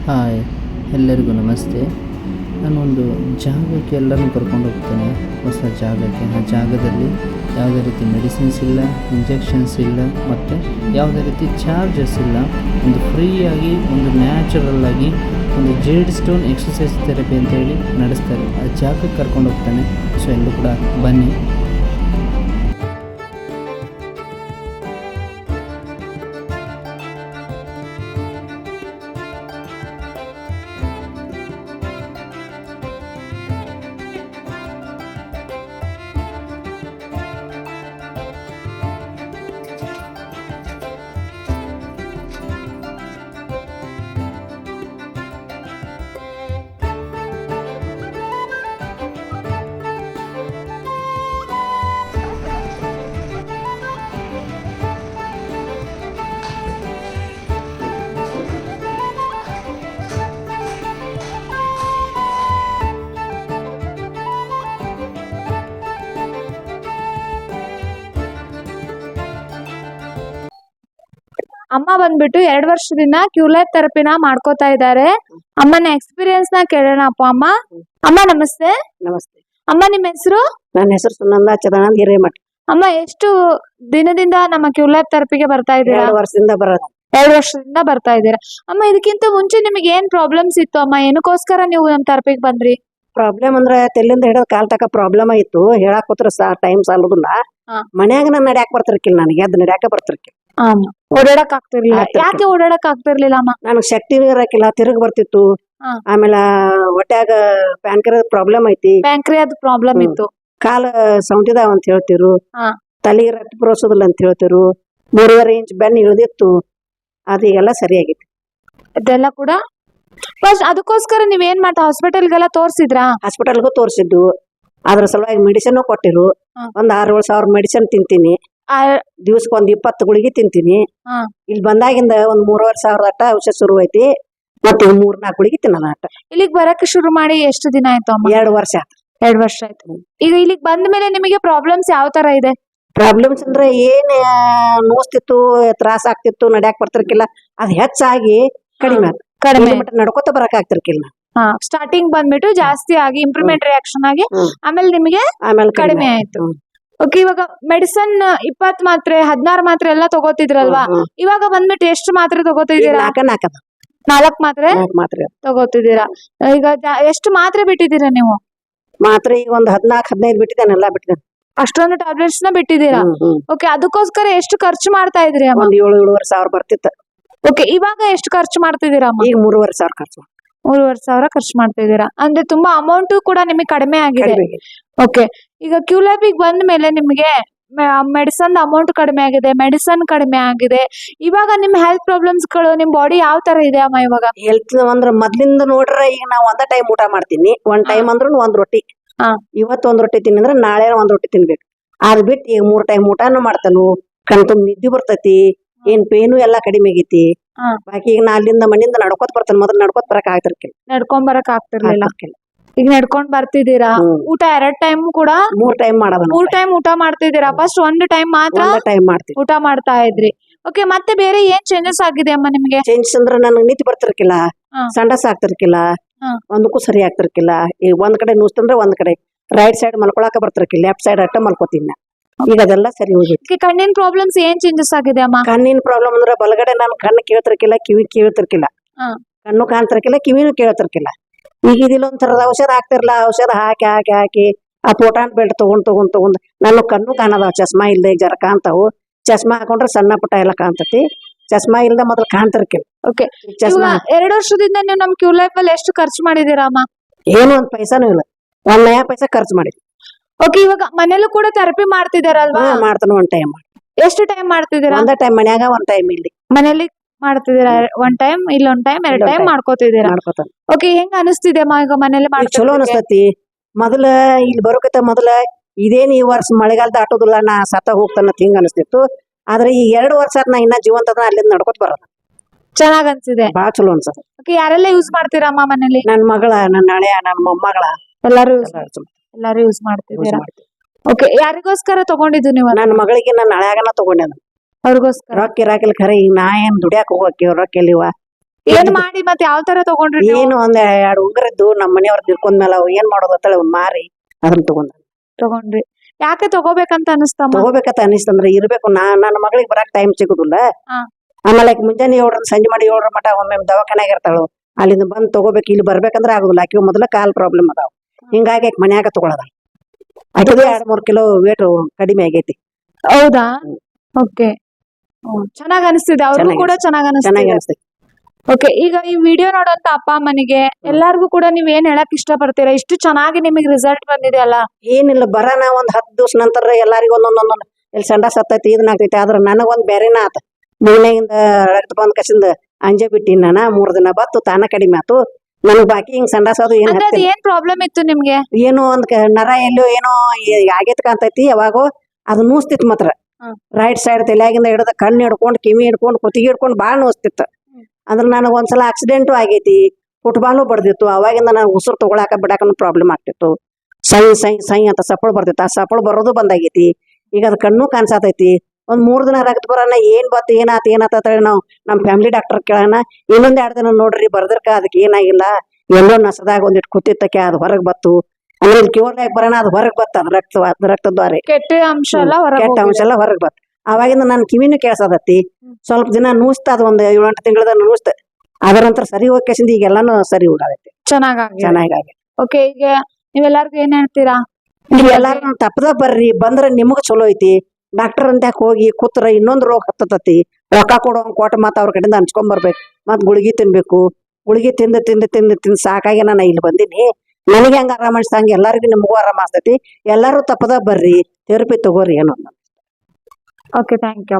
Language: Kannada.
ಹಾಯ್, ಎಲ್ಲರಿಗೂ ನಮಸ್ತೆ. ನಾನೊಂದು ಜಾಗಕ್ಕೆ ಎಲ್ಲರನ್ನೂ ಕರ್ಕೊಂಡು ಹೋಗ್ತೇನೆ, ಹೊಸ ಜಾಗಕ್ಕೆ. ಆ ಜಾಗದಲ್ಲಿ ಯಾವುದೇ ರೀತಿ ಮೆಡಿಸಿನ್ಸ್ ಇಲ್ಲ, ಇಂಜೆಕ್ಷನ್ಸ್ ಇಲ್ಲ, ಮತ್ತು ಯಾವುದೇ ರೀತಿ ಚಾರ್ಜಸ್ ಇಲ್ಲ. ಒಂದು ಫ್ರೀಯಾಗಿ, ಒಂದು ನ್ಯಾಚುರಲ್ ಆಗಿ ಒಂದು ಜೇಡ್ ಸ್ಟೋನ್ ಎಕ್ಸಸೈಸ್ ಥೆರಪಿ ಅಂತೇಳಿ ನಡೆಸ್ತಾರೆ. ಆ ಜಾಗಕ್ಕೆ ಕರ್ಕೊಂಡು ಹೋಗ್ತಾನೆ. ಸೊ ಎಲ್ಲರೂ ಕೂಡ ಬನ್ನಿ. ಅಮ್ಮ ಬಂದ್ಬಿಟ್ಟು 2 ವರ್ಷದಿಂದ ಕ್ಯೂಲೈಫ್ ಥೆರಪಿನ ಮಾಡ್ಕೋತಾ ಇದ್ದಾರೆ. ಅಮ್ಮನ ಎಕ್ಸ್ಪೀರಿಯನ್ಸ್ ನ ಕೇಳೋಣ. ಅಮ್ಮ ನಮಸ್ತೆ. ನಮಸ್ತೆ. ಅಮ್ಮ ನಿಮ್ಮ ಹೆಸರು? ನನ್ನ ಹೆಸರು ಸುನಂದ ಚದಾನಂದ ಹಿರೇಮಠ. ಅಮ್ಮ ಎಷ್ಟು ದಿನದಿಂದ ನಮ್ಮ ಕ್ಯೂಲೈಫ್ ಥೆರಪಿಗೆ ಬರ್ತಾ ಇದ್ದೀರಾ? 2 ವರ್ಷದಿಂದ ಬರೋದು. 2 ವರ್ಷದಿಂದ ಬರ್ತಾ ಇದ್ದೀರಾ. ಅಮ್ಮ ಇದಕ್ಕಿಂತ ಮುಂಚೆ ನಿಮಗೆ ಏನ್ ಪ್ರಾಬ್ಲಮ್ಸ್ ಇತ್ತು ಅಮ್ಮ? ಏನಕ್ಕೋಸ್ಕರ ನೀವು ನಮ್ಮ ಥೆರಪಿಗೆ ಬಂದ್ರಿ? ಪ್ರಾಬ್ಲಮ್ ಅಂದ್ರೆ ತೆಲ್ಲಿಂದ ಹಿಡಿದ ಕಾಲ್ ತಕ ಪ್ರಾಬ್ಲಮ್ ಇತ್ತು. ಹೇಳಾಕ್ ಕೂತ್ರ ಟೈಮ್ ಸಾಲೋದಿಲ್ಲ. ಮನ್ಯಾಗ ನಾನು ನಡ್ಯಾಕ್ ಬರ್ತಿರ್ಕಿಲ್ಲ, ನನಗೆ ಅದ್ ನಡ್ಯಾಕ ಬರ್ತಿರ್ಕಿಲ್ಲ. ಓಡಾಡಕ್ ಆಗ್ತಿರ್ಲಿಲ್ಲ. ಯಾಕೆ ಓಡಾಡಕ್ ಆಗ್ತಿರ್ಲಿಲ್ಲ ಅಮ್ಮ? ನನಗ್ ಶಕ್ತಿ ಇರಕಿಲ್ಲ, ತಿರುಗ್ ಬರ್ತಿತ್ತು. ಆಮೇಲೆ ಹೊಟ್ಯಾಗ ಪ್ಯಾನ್ಕ್ರಿಯಾದ ಪ್ರಾಬ್ಲಮ್ ಐತಿ. ಪ್ಯಾಂಕ್ರಿಯಾದ ಪ್ರಾಬ್ಲಮ್ ಇತ್ತು. ಕಾಲ ಸೌಂಟಿದಾವ ಅಂತ ಹೇಳ್ತಿರು, ತಲೆಗೆ ರಕ್ತ ಪುರೋಸೋದಿಲ್ಲ ಅಂತ ಹೇಳ್ತಿರು, 3.5 ಇಂಚ್ ಬೆನ್ನು ಇಳಿದಿತ್ತು. ಅದೀಗೆಲ್ಲ ಸರಿಯಾಗಿತ್ತು. ಇದೆಲ್ಲ ಕೂಡ ಅದಕ್ಕೋಸ್ಕರ ನೀವ್ ಏನ್ ಮಾಡ್ತಾ ಹಾಸ್ಪಿಟಲ್ಗೆಲ್ಲ ತೋರ್ಸಿದ್ರಾ? ಹಾಸ್ಪಿಟಲ್ಗೂ ತೋರಿಸಿದ್ದು. ಅದ್ರ ಸಲುವಾಗಿ ಮೆಡಿಸಿನ್ ಕೊಟ್ಟಿರು. ಒಂದ್ 6-7 ಸಾವಿರ ಮೆಡಿಸಿನ್ ತಿಂತೀನಿ. ದಿವ್ಸಕ್ಕೆ 20 ಗುಳಿಗೆ ತಿಂತೀನಿ. ಇಲ್ಲಿ ಬಂದಾಗಿಂದ ಒಂದ್ 3.5 ಸಾವಿರ ಅಟ್ಟ ಔಷಧ ಶುರು ಐತಿ. ಮತ್ತೆ 3-4 ಗುಳಿಗೆ ತಿನ್ನೋಣ ಅಟ್ಟ. ಇಲ್ಲಿಗ್ ಬರಕ್ಕೆ ಶುರು ಮಾಡಿ ಎಷ್ಟು ದಿನ ಆಯ್ತು ಅಮ್ಮ? 2 ವರ್ಷ ಆಯ್ತು. 2 ವರ್ಷ ಆಯ್ತು. ಈಗ ಇಲ್ಲಿಗ್ ಬಂದ ಮೇಲೆ ನಿಮಗೆ ಪ್ರಾಬ್ಲಮ್ಸ್ ಯಾವ ತರ ಇದೆ? ಪ್ರಾಬ್ಲಮ್ಸ್ ಅಂದ್ರೆ ಏನ್ ನೋಸ್ತಿತ್ತು, ತ್ರಾಸ ಆಗ್ತಿತ್ತು, ನಡ್ಯಾಕ್ ಬರ್ತಿರ್ಕಿಲ್ಲ. ಅದ್ ಹೆಚ್ಚಾಗಿ ಕಡಿಮೆ ಆಯ್ತು. ಕಡಿಮೆ ನಡ್ಕೋತ ಬರಕ್ ಆಗ್ತಿರ್ಕಿಲ್ಲ. ಸ್ಟಾರ್ಟಿಂಗ್ ಬಂದ್ಬಿಟ್ಟು ಜಾಸ್ತಿ ಆಗಿ ಇಂಪ್ರೂವ್ಮೆಂಟ್ ರಿಯಾಕ್ಷನ್ ಆಗಿ ಆಮೇಲೆ ನಿಮಗೆ ಕಡಿಮೆ ಆಯ್ತು. ಓಕೆ, ಇವಾಗ ಮೆಡಿಸನ್ 20 ಮಾತ್ರೆ 16 ಮಾತ್ರೆ ಎಲ್ಲ ತಗೋತಿದ್ರಲ್ವಾ? ಇವಾಗ ಬಂದ್ಬಿಟ್ಟು ಎಷ್ಟು ಮಾತ್ರೆ ತಗೋತಿದ್ದೀರಾ? 4 ಮಾತ್ರೆ ತಗೋತಿದ್ದೀರಾ. ಈಗ ಎಷ್ಟು ಮಾತ್ರೆ ಬಿಟ್ಟಿದ್ದೀರಾ ನೀವು? ಮಾತ್ರೆ ಈಗ ಒಂದ್ 14-15 ಬಿಟ್ಟಿದ್ದೇನೆ, ಎಲ್ಲಾ ಬಿಟ್ಟಿದ್ದೇನೆ. ಅಷ್ಟೊಂದು ಟ್ಯಾಬ್ಲೆಟ್ಸ್ ನ ಬಿಟ್ಟಿದ್ದೀರಾ? ಓಕೆ, ಅದಕ್ಕೋಸ್ಕರ ಎಷ್ಟು ಖರ್ಚು ಮಾಡ್ತಾ ಇದ್ರಿ ಅಮ್ಮ? ಒಂದ್ 7-7.5 ಸಾವಿರ ಬರ್ತಿತ್ತು. ಓಕೆ, ಇವಾಗ ಎಷ್ಟು ಖರ್ಚು ಮಾಡ್ತಿದ್ದೀರಾ ಅಮ್ಮ? ಈಗ 3.5 ಸಾವಿರ ಖರ್ಚು. 3.5 ಸಾವಿರ ಖರ್ಚು ಮಾಡ್ತಿದ್ದೀರಾ ಅಂದ್ರೆ ತುಂಬಾ ಅಮೌಂಟ್ ಕೂಡ ನಿಮಗೆ ಕಡಿಮೆ ಆಗಿದೆ. ಓಕೆ, ಈಗ ಕ್ಯೂಲೈಫಿಗೆ ಬಂದ ಮೇಲೆ ನಿಮಗೆ ಮೆಡಿಸನ್ ಅಮೌಂಟ್ ಕಡಿಮೆ ಆಗಿದೆ, ಮೆಡಿಸನ್ ಕಡಿಮೆ ಆಗಿದೆ. ಇವಾಗ ನಿಮ್ ಹೆಲ್ತ್ ಪ್ರಾಬ್ಲಮ್ಸ್ ಗಳು, ನಿಮ್ ಬಾಡಿ ಯಾವ ತರ ಇದೆ ಅಮ್ಮ ಇವಾಗ? ಹೆಲ್ತ್ ಅಂದ್ರ ಮೊದ್ಲಿಂದ ನೋಡ್ರೆ ಈಗ ನಾವ್ ಒಂದ ಟೈಮ್ ಊಟ ಮಾಡ್ತೀನಿ. ಒಂದ್ ಟೈಮ್ ಅಂದ್ರೂ 1 ರೊಟ್ಟಿ. ಇವತ್ತು 1 ರೊಟ್ಟಿ ತಿನ್ನಿ ಅಂದ್ರೆ ನಾಳೆ 1 ರೊಟ್ಟಿ ತಿನ್ಬೇಕು. ಅದ್ ಬಿಟ್ಟು ಈಗ 3 ಟೈಮ್ ಊಟಾನು ಮಾಡ್ತಾನು. ಕಣ್ ತುಂಬ ನಿದ್ದೆ ಬರ್ತೈತಿ. ಏನ್ ಪೇನು ಎಲ್ಲಾ ಕಡಿಮೆ ಆಗೈತಿ. ಬಾಕಿ ಈಗ ನಾ ಅಲ್ಲಿಂದ ಮನೆಯಿಂದ ನಡ್ಕೋತ ಬರ್ತಾನೆ. ಮೊದಲು ನಡ್ಕೋತ ಬರಕ್ ಆಗ್ತಿರ್ಕಿಲ್ಲ. ನಡ್ಕೊಂಡ್ ಬರಕ್ ಆಗ್ತಿರ್ಲಿಲ್ಲ. ಈಗ ನಡ್ಕೊಂಡ್ ಬರ್ತಿದ್ದೀರಾ. ಊಟ 2 ಟೈಮ್ ಕೂಡ 3 ಟೈಮ್ ಮಾಡೋದು. 3 ಟೈಮ್ ಊಟ ಮಾಡ್ತಿದ್ದೀರಾ. ಫಸ್ಟ್ 1 ಟೈಮ್ ಮಾತ್ರ ಊಟ ಮಾಡ್ತಾ ಇದ್ರಿ. ಓಕೆ, ಮತ್ತೆ ಬೇರೆ ಏನ್ ಚೇಂಜಸ್ ಆಗಿದೆ ಅಮ್ಮ ನಿಮ್ಗೆ? ಚೇಂಜಸ್ ಅಂದ್ರೆ ನನಗೆ ನಿದ್ದೆ ಬರ್ತಿರ್ಕಿಲ್ಲ, ಸಂಡಸ್ ಆಗ್ತಿರ್ಕಿಲ್ಲ, ಒಂದಕ್ಕೂ ಸರಿ ಆಗ್ತಿರ್ಕಿಲ್ಲ. ಈಗ ಒಂದ್ ಕಡೆ ನುಸ್ತಂದ್ರೆ ಒಂದ್ ಕಡೆ ರೈಟ್ ಸೈಡ್ ಮಲ್ಕೊಳಕ ಬರ್ತಿರ್ಕಿಲ್ಲ, ಲೆಫ್ಟ್ ಸೈಡ್ ಅಟ್ಟ ಮಲ್ಕೋತೀನಿ. ಈಗ ಅದೆಲ್ಲ ಸರಿ ಹೋಗಿತ್ತು. ಕಣ್ಣಿನ ಪ್ರಾಬ್ಲಮ್ಸ್ ಏನ್ ಚೇಂಜಸ್ ಆಗಿದೆ ಅಮ್ಮ? ಕಣ್ಣಿನ ಪ್ರಾಬ್ಲಮ್ ಅಂದ್ರೆ ಬಲಗಡೆ ನಾನು ಕಣ್ಣು ಕೇಳ್ತಿರ್ಕಿಲ್ಲ, ಕಿವಿ ಕೇಳ್ತಿರ್ಕಿಲ್ಲ, ಕಣ್ಣು ಕಾಣ್ತಿರ್ಕಿಲ್ಲ, ಕಿವಿನೂ ಕೇಳ್ತಿರ್ಕಿಲ್ಲ. ಈಗ ಇದಿಲ್ಲೊಂಥರದ ಔಷಧ ಹಾಕ್ತಿರ್ಲ, ಔಷಧ ಹಾಕಿ ಹಾಕಿ ಹಾಕಿ ಆ ಪೋಟಾನ್ ಬೆಲ್ಟ್ ತಗೊಂಡ್ ನನ್ನ ಕಣ್ಣು ಕಾಣದ. ಚಸ್ಮಾ ಇಲ್ದೆ ಜರ ಕಾಣ್ತಾವು. ಚಸ್ಮಾ ಹಾಕೊಂಡ್ರೆ ಸಣ್ಣ ಪುಟ್ಟ ಎಲ್ಲ ಕಾಣ್ತತಿ. ಚಸ್ಮಾ ಇಲ್ದೆ ಮೊದಲು ಕಾಣ್ತಿರ್ಕಿಲ್ಲ. ಓಕೆ, 2 ವರ್ಷದಿಂದ ನೀವು ನಮ್ ಕ್ಯೂಲೈಫ್ ಅಲ್ಲಿ ಎಷ್ಟು ಖರ್ಚು ಮಾಡಿದೀರಾ ಅಮ್ಮ? ಏನು 1 ಪೈಸಾನು ಇಲ್ಲ, 1 ನಯಾ ಪೈಸಾ ಖರ್ಚು ಮಾಡಿ. ಓಕೆ, ಇವಾಗ ಮನೇಲೂ ಕೂಡ ಥೆರಪಿ ಮಾಡ್ತಿದಾರಲ್ವಾ? ಮಾಡ್ತಾನೆ. 1 ಟೈಮ್. ಎಷ್ಟು ಟೈಮ್ ಮಾಡ್ತಿದ್ದೀರಾ? 1 ಟೈಮ್ ಮನ್ಯಾಗ, 1 ಟೈಮ್ ಇಲ್ಲಿ ಮನೇಲಿ ಮಾಡ್ತಿದ್ದೀರಾ. 1 ಟೈಮ್ ಇಲ್ಲಿ 1 ಟೈಮ್ 2 ಟೈಮ್ ಮಾಡ್ಕೋತಿದ್ದೀರಾ. ಓಕೆ, ಹೆಂಗ ಅನಿಸ್ತಿದೆ ಅಮ್ಮ ಈಗ ಮನೇಲಿ? ಚಲೋ ಅನಿಸ್ತತಿ. ಮೊದಲ ಇಲ್ಲಿ ಬರೋಕತ್ತ ಮೊದಲ ಇದೇನ್ ಈ ವರ್ಷ ಮಳೆಗಾಲ ದಾಟೋದಿಲ್ಲ, ನಾ ಸತ್ತ ಹೋಗ್ತಾನ ಹಿಂಗ ಅನಿಸ್ತಿತ್ತು. ಆದ್ರೆ ಈ 2 ವರ್ಷ ನಾ ಇನ್ನ ಜೀವಂತದ ಅಲ್ಲಿಂದ ನಡ್ಕೋತ ಬರೋದು. ಚೆನ್ನಾಗ್ ಅನ್ಸಿದೆ. ಬಾಳ ಚಲೋ ಅನ್ಸದ. ಓಕೆ, ಯಾರೆಲ್ಲ ಯೂಸ್ ಮಾಡ್ತೀರಾ ಅಮ್ಮ ಮನೇಲಿ? ನನ್ ಮಗಳ, ನನ್ನ ಹಳೆಯ, ನನ್ನ ಮೊಮ್ಮಗಳ ಎಲ್ಲಾರು ಯೂಸ್ ಮಾಡ್ತಿದ್ದೀರಾ? ಓಕೆ, ಯಾರಿಗೋಸ್ಕರ ತಗೊಂಡಿದ್ದು ನೀವು? ನನ್ನ ಮಗಳಿಗೆ ನನ್ನ ಹಳೆಯಾಗನ ತಗೊಂಡೆ. ಅವ್ರಿಗೋಸ್ಕರ ರೊಕ್ಕ ಇರಾಕಿಲ್ಲ ಖರೆ. ಈಗ ನಾ ಏನ್ ದುಡಿಯಾಕ ಹೋಗಕ್ಕೆ ರೊಕ್ಕ ಎಲ್ಲಿವ? ಏನ್ ಮಾಡಿ ಮತ್ತೆ ಯಾವ ತರ ತಗೊಂಡ್ರಿ ನೀವು? ಏನು ಒಂದ್ 2 ಉಂಗುರ ಇದ್ದು ನಮ್ಮ ಮನೆಯವ್ರ ತಿಳ್ಕೊಂಡ್ಮೇಲೆ ಅವ್ ಏನ್ ಮಾಡೋದು ಅಂತೇಳಿ ಅವ್ನ್ ಮಾರಿ ಅದನ್ನ ತಗೊಂಡ್ರಿ? ಯಾಕೆ ತಗೋಬೇಕಂತ ಅನಿಸ್ತಮ್ಮ? ತಗೋಬೇಕಂತ ಅನಿಸ್ತಂದ್ರ ಇರ್ಬೇಕು. ನನ್ನ ಮಗಳಿಗೆ ಬರಾಕ್ ಟೈಮ್ ಸಿಗುದಿಲ್ಲ. ಹಾ. ಆಮೇಲೆ ಆಕಿ ಮುಂಜಾನೆ 7 ಸಂಜೆ ಮಾಡಿ 7 ಮಟ ಒಮ್ಮೆ ದವಾಖಾನ್ಯಾಗ ಇರ್ತಾಳು. ಅಲ್ಲಿಂದ ಬಂದ್ ತಗೋಬೇಕು, ಇಲ್ಲಿ ಬರ್ಬೇಕಂದ್ರ ಆಗುದಿಲ್ಲ. ಆಕಿ ಮೊದಲ ಕಾಲ್ ಪ್ರಾಬ್ಲಮ್ ಅದಾವ, ಹಿಂಗಾಗಿ ಆಕಿ ಮನ್ಯಾಗ ತಗೊಳದ. ಆಕಿಗೆ 2-3 ಕಿಲೋ ವೇಟ್ ಕಡಿಮೆ ಆಗೈತಿ. ಹೌದಾ? ಓಕೆ, ಚೆನ್ನಾಗ್ ಅನಿಸ್ತಿದೆ. ಅವ್ರಿಗೂ ಕೂಡ ಚೆನ್ನಾಗ್ ಚೆನ್ನಾಗಿ ಅನಿಸ್ತಿದೆ. ಅನಿಸ್ತೈತಿ. ಓಕೆ, ಈಗ ಈ ವಿಡಿಯೋ ನೋಡೋಂತ ಅಪ್ಪ ಅಮ್ಮನಿಗೆ ಎಲ್ಲಾರ್ಗು ಕೂಡ ನೀವ್ ಏನ್ ಹೇಳಕ್ ಇಷ್ಟ ಪಡ್ತೀರಾ? ಇಷ್ಟು ಚೆನ್ನಾಗಿ ನಿಮಗೆ ರಿಸಲ್ಟ್ ಬಂದಿದೆ ಅಲ್ಲ? ಏನಿಲ್ಲ, ಬರಾನ ಒಂದ್ 10 ದಿವ್ಸ ನಂತರ ಎಲ್ಲಾರಿಗೂ ಒಂದೊಂದೊಂದ್ ಇಲ್ಲಿ ಸಂಡಾಸ್ ಹತ್ತೈತಿ, ಇದನ್ನ ಆಗ್ತೈತಿ. ಆದ್ರ ನನಗೊಂದ್ ಬೇರೆನ ಆತ. ಮೂಳೆಯಿಂದ ರಕ್ತ ಬಂದ್ ಕಸಿಂದ ಅಂಜೆ ಬಿಟ್ಟಿನಿ ನಾನ. 3 ದಿನ ಬತ್ತು, ತಾನ ಕಡಿಮೆ ಆತು. ನನಗ್ ಬಾಕಿ ಹಿಂಗ್ ಸಂಡಾಸ್ ಅದು ಏನ್ ಅಂದ್ರೆ ಅದ್ ಏನ್ ಪ್ರಾಬ್ಲಮ್ ಇತ್ತು ನಿಮ್ಗೆ? ಏನೋ ಒಂದ್ ನರ ಎಲ್ಲೋ ಏನೋ ಆಗೇತ್ ಕಾಂತೈತಿ. ಯಾವಾಗೋ ಅದು ನೂಸ್ತಿತ್ ಮಾತ್ರ. ರೈಟ್ ಸೈಡ್ ತಲೆಯಾಗಿಂದ ಹಿಡಿದ ಕಣ್ಣು ಹಿಡ್ಕೊಂಡು, ಕಿವಿ ಹಿಡ್ಕೊಂಡು, ಕುತ್ತಿಗೆ ಹಿಡ್ಕೊಂಡು ಬಾಳ ನೂಸ್ತಿತ್ತು. ಅಂದ್ರ ನನಗ್ ಒಂದ್ಸಲ ಆಕ್ಸಿಡೆಂಟು ಆಗೈತಿ, ಫುಟ್ಬಾಲು ಬಡ್ದಿತ್ತು. ಅವಾಗಿಂದ ನಾನು ಉಸಿರು ತಗೊಳಾಕ ಬಿಡಾಕ ಪ್ರಾಬ್ಲಮ್ ಆಗ್ತಿತ್ತು. ಸೈ ಸೈ ಸೈ ಅಂತ ಸಪ್ಪಳು ಬರ್ತಿತ್ತು. ಆ ಸಪ್ಪಳು ಬರೋದು ಬಂದಾಗೈತಿ. ಈಗ ಅದ್ ಕಣ್ಣು ಕಾಣಿಸತೈತಿ. ಒಂದ್ 3 ದಿನ ರಕ್ತ ಬರೋಣ ಏನ್ ಬತ್ತು ಏನಾತ ನಾವು ನಮ್ ಫ್ಯಾಮಿಲಿ ಡಾಕ್ಟರ್ ಕೇಳೋಣ. ಇನ್ನೊಂದ್ 2 ದಿನ ನೋಡ್ರಿ ಬರ್ದಿರ್ಕ ಅದಕ್ಕೆ ಏನಾಗಿಲ್ಲ, ಎಲ್ಲೋ ನಸದಾಗ ಒಂದಿಟ್ಟು ಕುತ್ತಿತ್ತಕ್ಕೆ ಅದು ಹೊರಗ್ ಬತ್ತು. ಅಂದ್ರೆ ಕ್ಯೂರ್ಲಾಗ ಬರೋಣ ಅದು ಹೊರಗ್ ಬತ್ತ. ಅದ್ ರಕ್ತದ್ವಾರೆ ಕೆಟ್ಟ ಅಂಶ ಎಲ್ಲ ಕೆಟ್ಟ ಅಂಶ ಎಲ್ಲ ಹೊರಗ್ ಬತ್ತ. ಅವಾಗಿಂದ ನನ್ ಕಿವಿನೂ ಕೇಳ್ಸದತ್ತಿ. ಸ್ವಲ್ಪ ದಿನ ನೂಸ್ತ, ಅದ್ ಒಂದ್ 7-8 ತಿಂಗಳದ ನೂಸ್ತ. ಅದ್ರ ನಂತರ ಸರಿ ಹೋಗ್ಕೇಸಿಂದ ಈಗೆಲ್ಲಾನು ಸರಿ ಹೋಗೈತಿ, ಚೆನ್ನಾಗಿ. ಓಕೆ, ಈಗ ನೀವೆಲ್ಲಾರ್ಗು ಏನ್ ಹೇಳ್ತೀರಾ? ಎಲ್ಲಾರು ತಪ್ಪದ ಬರ್ರಿ, ಬಂದ್ರ ನಿಮಗ್ ಚಲೋ ಐತಿ. ಡಾಕ್ಟರ್ ಅಂತ್ಯಾಕ್ ಹೋಗಿ ಕೂತ್ರ ಇನ್ನೊಂದ್ ರೋಗ ಹತ್ತತತಿ. ರೊಕ್ಕ ಕೊಟ್ಟ ಮತ್ತ ಅವ್ರ ಕಡೆಯಿಂದ ಹಂಚ್ಕೊಂಡ್ ಬರ್ಬೇಕು. ಮತ್ ಗುಳಿಗಿ ತಿನ್ಬೇಕು. ಗುಳಿಗಿ ತಿಂದು ಸಾಕಾಗಿ ನಾನು ಇಲ್ಲಿ ಬಂದಿನಿ. ನನಗೆ ಹೆಂಗ ಆರಾಮ ಅನ್ಸ್ತಂಗ ಎಲ್ಲಾರಿಗೂ ನಿಮಗೂ ಆರಾಮ ಆಗ್ತೈತಿ. ಎಲ್ಲಾರು ತಪ್ಪದ ಬರ್ರಿ, ಥೆರಪಿ ತಗೋರಿ. ಏನೋ ಓಕೆ, ಥ್ಯಾಂಕ್ ಯು.